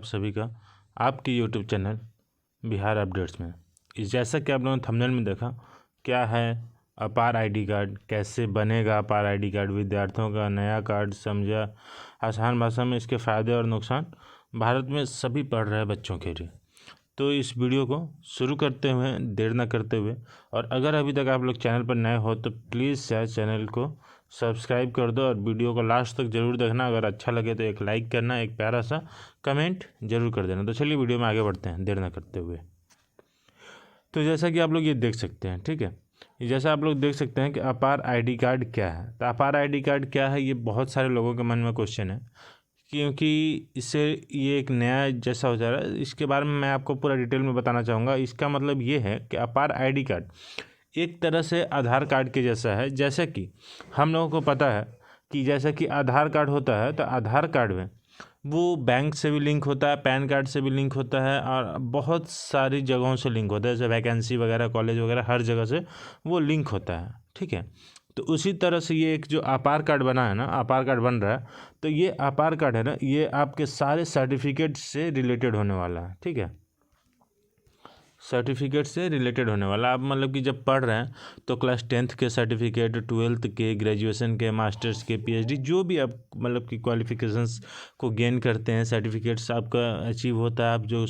सभी का आपके यूट्यूब चैनल बिहार अपडेट्स में। जैसा कि आप लोगों ने थंबनेल में देखा, क्या है अपार आईडी कार्ड, कैसे बनेगा अपार आईडी कार्ड, विद्यार्थियों का नया कार्ड समझा आसान भाषा में, इसके फ़ायदे और नुकसान भारत में सभी पढ़ रहे बच्चों के लिए। तो इस वीडियो को शुरू करते हुए देर न करते हुए, और अगर अभी तक आप लोग चैनल पर नए हो तो प्लीज़ यार चैनल को सब्सक्राइब कर दो और वीडियो को लास्ट तक ज़रूर देखना। अगर अच्छा लगे तो एक लाइक करना, एक प्यारा सा कमेंट जरूर कर देना। तो चलिए वीडियो में आगे बढ़ते हैं देर न करते हुए। तो जैसा कि आप लोग ये देख सकते हैं, ठीक है, जैसा आप लोग देख सकते हैं कि अपार आईडी कार्ड क्या है। तो अपार आईडी कार्ड क्या है, ये बहुत सारे लोगों के मन में क्वेश्चन है, क्योंकि इससे ये एक नया जैसा हो जा रहा है। इसके बारे में मैं आपको पूरा डिटेल में बताना चाहूँगा। इसका मतलब ये है कि अपार आईडी कार्ड एक तरह से आधार कार्ड के जैसा है। जैसे कि हम लोगों को पता है कि जैसा कि आधार कार्ड होता है, तो आधार कार्ड में वो बैंक से भी लिंक होता है, पैन कार्ड से भी लिंक होता है, और बहुत सारी जगहों से लिंक होता है, जैसे वैकेंसी वगैरह, कॉलेज वगैरह, हर जगह से वो लिंक होता है। ठीक है, तो उसी तरह से ये एक जो अपार कार्ड बना है ना, अपार कार्ड बन रहा है, तो ये अपार कार्ड है ना, ये आपके सारे सर्टिफिकेट से रिलेटेड होने वाला है। ठीक है, सर्टिफिकेट से रिलेटेड होने वाला। आप मतलब कि जब पढ़ रहे हैं तो क्लास 10th के सर्टिफिकेट, 12th के, ग्रेजुएशन के, मास्टर्स के, पीएचडी, जो भी आप मतलब कि क्वालिफिकेशंस को गेन करते हैं, सर्टिफिकेट्स आपका अचीव होता है, आप जो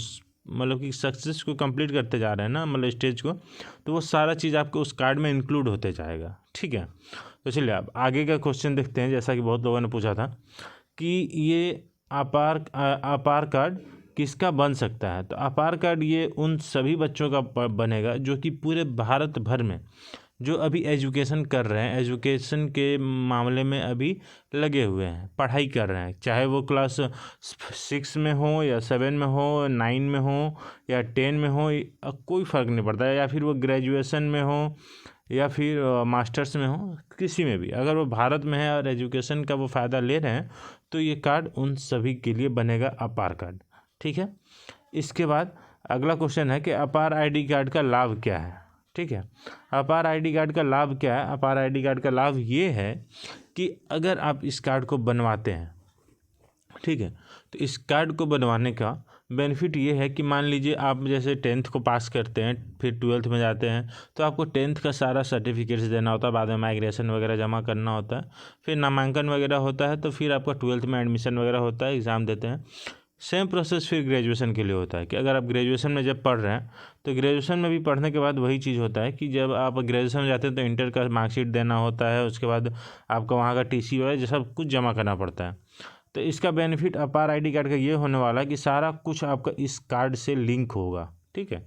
मतलब कि सक्सेस को कंप्लीट करते जा रहे हैं ना, मतलब स्टेज को, तो वो सारा चीज़ आपको उस कार्ड में इंक्लूड होते जाएगा। ठीक है, तो चलिए आप आगे का क्वेश्चन देखते हैं। जैसा कि बहुत लोगों ने पूछा था कि ये अपार कार्ड किसका बन सकता है, तो अपार कार्ड ये उन सभी बच्चों का बनेगा जो कि पूरे भारत भर में जो अभी एजुकेशन कर रहे हैं, एजुकेशन के मामले में अभी लगे हुए हैं, पढ़ाई कर रहे हैं, चाहे वो क्लास 6 में हो या 7 में हो, 9 में हो या 10 में हो, कोई फ़र्क नहीं पड़ता है, या फिर वो ग्रेजुएशन में हो या फिर मास्टर्स में हो, किसी में भी अगर वो भारत में है और एजुकेशन का वो फ़ायदा ले रहे हैं, तो ये कार्ड उन सभी के लिए बनेगा अपार कार्ड। ठीक है, इसके बाद अगला क्वेश्चन है कि अपार आईडी कार्ड का लाभ क्या है। ठीक है, अपार आईडी कार्ड का लाभ क्या है। अपार आईडी कार्ड का लाभ ये है कि अगर आप इस कार्ड को बनवाते हैं, ठीक है, तो इस कार्ड को बनवाने का बेनिफिट ये है कि मान लीजिए आप जैसे 10th को पास करते हैं, फिर 12th में जाते हैं, तो आपको 10th का सारा सर्टिफिकेट्स देना होता है, बाद में माइग्रेशन वगैरह जमा करना होता है, फिर नामांकन वगैरह होता है, तो फिर आपका 12th में एडमिशन वगैरह होता है, एग्ज़ाम देते हैं। सेम प्रोसेस फिर ग्रेजुएशन के लिए होता है कि अगर आप ग्रेजुएशन में जब पढ़ रहे हैं, तो ग्रेजुएशन में भी पढ़ने के बाद वही चीज़ होता है कि जब आप ग्रेजुएशन में जाते हैं तो इंटर का मार्कशीट देना होता है, उसके बाद आपका वहाँ का टीसी वगैरह सब कुछ जमा करना पड़ता है। तो इसका बेनिफिट अपार आईडी कार्ड का ये होने वाला है कि सारा कुछ आपका इस कार्ड से लिंक होगा। ठीक है,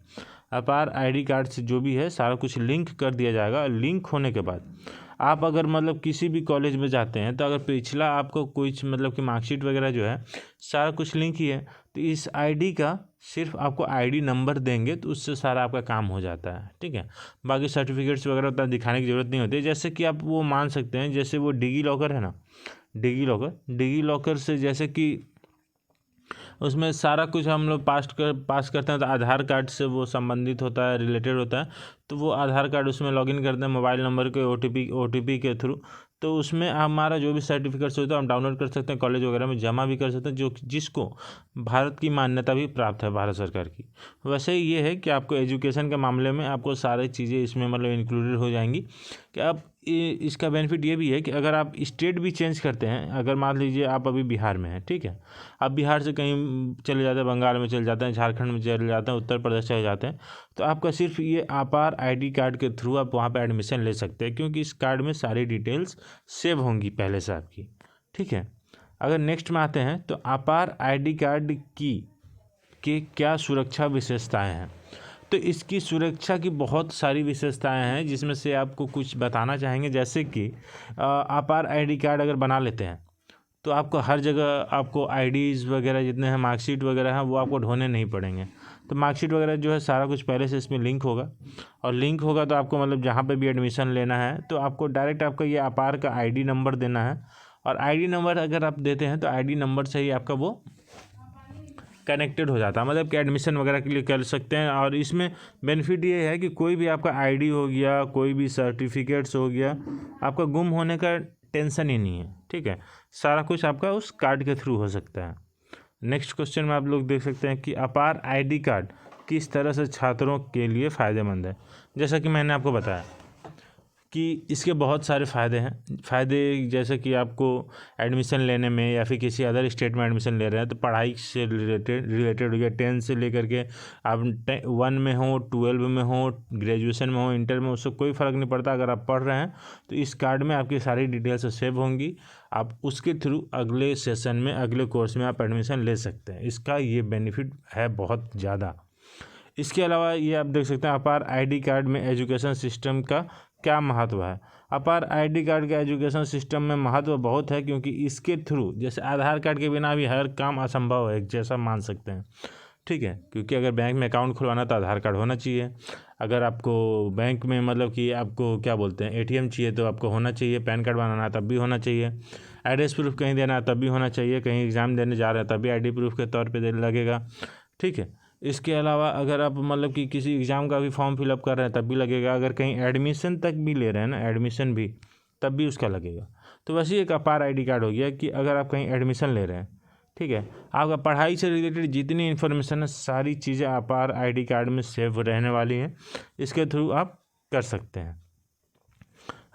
अपार आईडी कार्ड से जो भी है सारा कुछ लिंक कर दिया जाएगा। लिंक होने के बाद आप अगर मतलब किसी भी कॉलेज में जाते हैं, तो अगर पिछला आपको कुछ मतलब कि मार्कशीट वगैरह जो है सारा कुछ लिंक ही है, तो इस आईडी का सिर्फ आपको आईडी नंबर देंगे तो उससे सारा आपका काम हो जाता है। ठीक है, बाकी सर्टिफिकेट्स वगैरह उतना दिखाने की ज़रूरत नहीं होती। जैसे कि आप वो मान सकते हैं, जैसे वो डिगी लॉकर है ना, डिगी लॉकर से जैसे कि उसमें सारा कुछ हम लोग पास करते हैं, तो आधार कार्ड से वो संबंधित होता है, रिलेटेड होता है, तो वो आधार कार्ड उसमें लॉगिन करते हैं मोबाइल नंबर के ओटीपी के थ्रू, तो उसमें हमारा जो भी सर्टिफिकेट्स होता है हम डाउनलोड कर सकते हैं, कॉलेज वगैरह में जमा भी कर सकते हैं, जो जिसको भारत की मान्यता भी प्राप्त है भारत सरकार की। वैसे ही ये है कि आपको एजुकेशन के मामले में आपको सारी चीज़ें इसमें मतलब इंक्लूडेड हो जाएंगी कि आप इसका बेनिफिट ये भी है कि अगर आप स्टेट भी चेंज करते हैं, अगर मान लीजिए आप अभी बिहार में हैं, ठीक है, आप बिहार से कहीं चले जाते हैं, बंगाल में चले जाते हैं, झारखंड में चले जाते हैं, उत्तर प्रदेश चले जाते हैं, तो आपका सिर्फ ये अपार आईडी कार्ड के थ्रू आप वहाँ पे एडमिशन ले सकते हैं, क्योंकि इस कार्ड में सारी डिटेल्स सेव होंगी पहले से आपकी। ठीक है, अगर नेक्स्ट में आते हैं तो अपार आईडी कार्ड की क्या सुरक्षा विशेषताएँ हैं। तो इसकी सुरक्षा की बहुत सारी विशेषताएं हैं, जिसमें से आपको कुछ बताना चाहेंगे। जैसे कि अपार आईडी कार्ड अगर बना लेते हैं तो आपको हर जगह आपको आईडीज़ वगैरह जितने हैं, मार्कशीट वगैरह हैं, वो आपको ढोने नहीं पड़ेंगे। तो मार्कशीट वगैरह जो है सारा कुछ पहले से इसमें लिंक होगा, और लिंक होगा तो आपको मतलब जहाँ पे भी एडमिशन लेना है तो आपको डायरेक्ट आपका ये अपार का आईडी नंबर देना है, और आईडी नंबर अगर आप देते हैं तो आईडी नंबर से ही आपका वो कनेक्टेड हो जाता है, मतलब कि एडमिशन वगैरह के लिए कर सकते हैं। और इसमें बेनिफिट ये है कि कोई भी आपका आईडी हो गया, कोई भी सर्टिफिकेट्स हो गया, आपका गुम होने का टेंशन ही नहीं है। ठीक है, सारा कुछ आपका उस कार्ड के थ्रू हो सकता है। नेक्स्ट क्वेश्चन में आप लोग देख सकते हैं कि अपार आईडी कार्ड किस तरह से छात्रों के लिए फ़ायदेमंद है। जैसा कि मैंने आपको बताया कि इसके बहुत सारे फ़ायदे हैं। फ़ायदे जैसे कि आपको एडमिशन लेने में या फिर किसी अदर स्टेट में एडमिशन ले रहे हैं तो पढ़ाई से रिलेटेड हो गया। 10 से लेकर के आप 1 में हो, 12 में हो, ग्रेजुएशन में हो, इंटर में, उससे कोई फ़र्क नहीं पड़ता। अगर आप पढ़ रहे हैं तो इस कार्ड में आपकी सारी डिटेल्स सेव होंगी। आप उसके थ्रू अगले सेशन में, अगले कोर्स में आप एडमिशन ले सकते हैं। इसका ये बेनिफिट है बहुत ज़्यादा। इसके अलावा ये आप देख सकते हैं अपार आईडी कार्ड में एजुकेशन सिस्टम का क्या महत्व है। अपार आईडी कार्ड का एजुकेशन सिस्टम में महत्व बहुत है, क्योंकि इसके थ्रू जैसे आधार कार्ड के बिना भी हर काम असंभव है, जैसा मान सकते हैं, ठीक है। क्योंकि अगर बैंक में अकाउंट खुलवाना तो आधार कार्ड होना चाहिए। अगर आपको बैंक में मतलब कि आपको क्या बोलते हैं एटीएम चाहिए तो आपको होना चाहिए। पैन कार्ड बनाना है तब भी होना चाहिए। एड्रेस प्रूफ कहीं देना है तब भी होना चाहिए। कहीं एग्ज़ाम देने जा रहे हैं तब भी आईडी प्रूफ के तौर पे लगेगा, ठीक है। इसके अलावा अगर आप मतलब कि किसी एग्ज़ाम का भी फॉर्म फिलअप कर रहे हैं तब भी लगेगा। अगर कहीं एडमिशन तक भी ले रहे हैं ना, एडमिशन भी, तब भी उसका लगेगा। तो वैसे ही एक अपार आईडी कार्ड हो गया कि अगर आप कहीं एडमिशन ले रहे हैं, ठीक है, आपका पढ़ाई से रिलेटेड जितनी इन्फॉर्मेशन है सारी चीज़ें अपार आईडी कार्ड में सेव रहने वाली हैं। इसके थ्रू आप कर सकते हैं।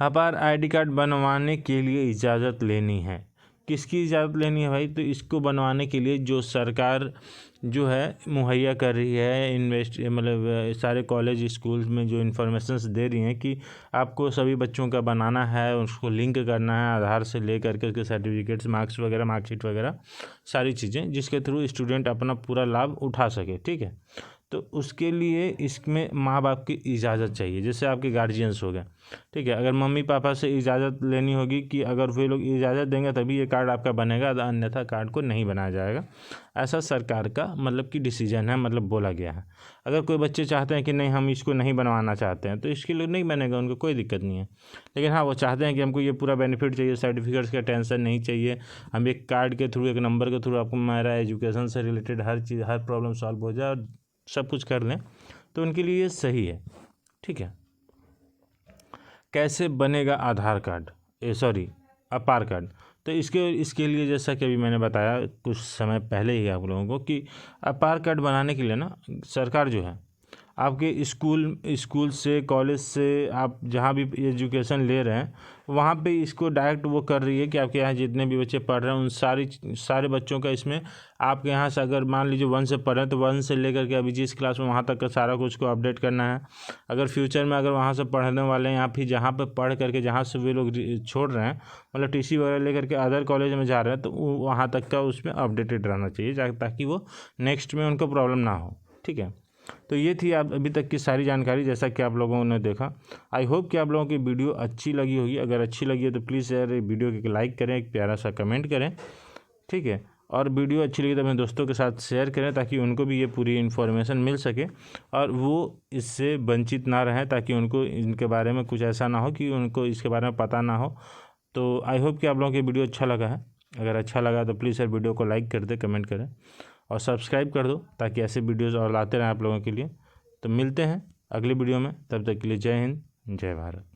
अपार आईडी कार्ड बनवाने के लिए इजाज़त लेनी है। किसकी इजाज़त लेनी है भाई? तो इसको बनवाने के लिए जो सरकार जो है मुहैया कर रही है, मतलब सारे कॉलेज स्कूल्स में जो इन्फॉर्मेशंस दे रही हैं कि आपको सभी बच्चों का बनाना है, उसको लिंक करना है आधार से ले करके उसके सर्टिफिकेट्स, मार्क्स वगैरह, मार्कशीट वगैरह सारी चीज़ें, जिसके थ्रू स्टूडेंट अपना पूरा लाभ उठा सके, ठीक है। तो उसके लिए इसमें माँ बाप की इजाज़त चाहिए, जैसे आपके गार्जियंस हो गए, ठीक है। अगर मम्मी पापा से इजाज़त लेनी होगी कि अगर वे लोग इजाज़त देंगे तभी ये कार्ड आपका बनेगा, अन्यथा कार्ड को नहीं बनाया जाएगा। ऐसा सरकार का मतलब कि डिसीजन है, मतलब बोला गया है। अगर कोई बच्चे चाहते हैं कि नहीं हम इसको नहीं बनवाना चाहते हैं तो इसके लिए नहीं बनेगा, उनको कोई दिक्कत नहीं है। लेकिन हाँ, वो चाहते हैं कि हमको ये पूरा बेनिफिट चाहिए, सर्टिफिकेट्स का टेंशन नहीं चाहिए, हम एक कार्ड के थ्रू, एक नंबर के थ्रू आपको मेरा एजुकेशन से रिलेटेड हर चीज़, हर प्रॉब्लम सॉल्व हो जाए और सब कुछ कर लें, तो उनके लिए ये सही है, ठीक है। कैसे बनेगा आधार कार्ड, अपार कार्ड? तो इसके लिए जैसा कि अभी मैंने बताया कुछ समय पहले ही आप लोगों को कि अपार कार्ड बनाने के लिए ना सरकार जो है आपके स्कूल से, कॉलेज से, आप जहाँ भी एजुकेशन ले रहे हैं वहाँ पे इसको डायरेक्ट वो कर रही है कि आपके यहाँ जितने भी बच्चे पढ़ रहे हैं उन सारे बच्चों का इसमें आपके यहाँ से, अगर मान लीजिए 1 से पढ़ रहे हैं तो 1 से लेकर के अभी जिस क्लास में वहाँ तक का सारा कुछ को अपडेट करना है। अगर फ्यूचर में अगर वहाँ से पढ़ने वाले हैं या फिर जहाँ पर पढ़ करके जहाँ से वे लोग छोड़ रहे हैं, मतलब टीसी वगैरह लेकर के अदर कॉलेज में जा रहे हैं, तो वहाँ तक का उसमें अपडेटेड रहना चाहिए ताकि वो नेक्स्ट में उनको प्रॉब्लम ना हो, ठीक है। तो ये थी आप अभी तक की सारी जानकारी, जैसा कि आप लोगों ने देखा। आई होप कि आप लोगों की वीडियो अच्छी लगी होगी। अगर अच्छी लगी है तो प्लीज़ यार वीडियो को लाइक करें, एक प्यारा सा कमेंट करें, ठीक है। और वीडियो अच्छी लगी तो अपने दोस्तों के साथ शेयर करें ताकि उनको भी ये पूरी इन्फॉर्मेशन मिल सके और वो इससे वंचित ना रहें, ताकि उनको इनके बारे में कुछ ऐसा ना हो कि उनको इसके बारे में पता ना हो। तो आई होप कि आप लोगों की वीडियो अच्छा लगा है। अगर अच्छा लगा तो प्लीज़ यार वीडियो को लाइक कर दे, कमेंट करें और सब्सक्राइब कर दो ताकि ऐसे वीडियोज़ और लाते रहें आप लोगों के लिए। तो मिलते हैं अगली वीडियो में, तब तक के लिए जय हिंद, जय भारत।